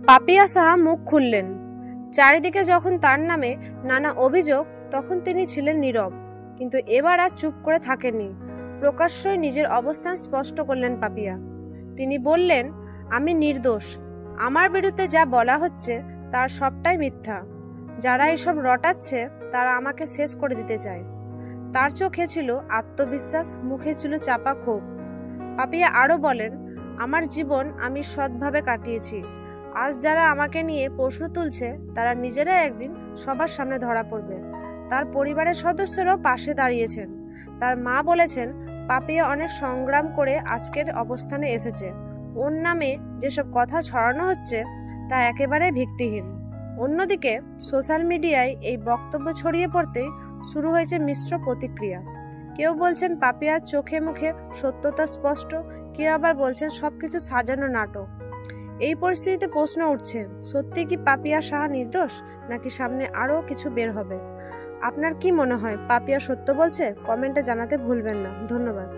পাপিয়া সাহা মুখ খুললেন। চারিদিকে যখন তার নামে নানা অভিযোগ, তখন তিনি ছিলেন নীরব, কিন্তু এবার আর চুপ করে থাকেননি। প্রকাশ্যই নিজের অবস্থান স্পষ্ট করলেন পাপিয়া। তিনি বললেন, আমি নির্দোষ। আমার বিরুদ্ধে যা বলা হচ্ছে তার সবটাই মিথ্যা। যারা এসব রটাচ্ছে তারা আমাকে শেষ করে দিতে চায়। তার চোখে ছিল আত্মবিশ্বাস, মুখে ছিল চাপা ক্ষোভ। পাপিয়া আরও বলেন, আমার জীবন আমি সৎভাবে কাটিয়েছি। আজ যারা আমাকে নিয়ে প্রশ্ন তুলছে তারা নিজেরা একদিন সবার সামনে ধরা পড়বে। তার পরিবারের সদস্যরাও পাশে দাঁড়িয়েছেন। তার মা বলেছেন, পাপিয়া অনেক সংগ্রাম করে আজকের অবস্থানে এসেছে। ওর নামে যেসব কথা ছড়ানো হচ্ছে তা একেবারে ভিত্তিহীন। অন্যদিকে সোশ্যাল মিডিয়ায় এই বক্তব্য ছড়িয়ে পড়তেই শুরু হয়েছে মিশ্র প্রতিক্রিয়া। কেউ বলছেন পাপিয়ার চোখে মুখে সত্যতা স্পষ্ট, কেউ আবার বলছেন সবকিছু সাজানো নাটক। এই পরিস্থিতিতে প্রশ্ন উঠছে, সত্যি কি পাপিয়া সাহা নির্দোষ, নাকি সামনে আরও কিছু বের হবে? আপনার কি মনে হয়, পাপিয়া সত্য বলছে? কমেন্টে জানাতে ভুলবেন না। ধন্যবাদ।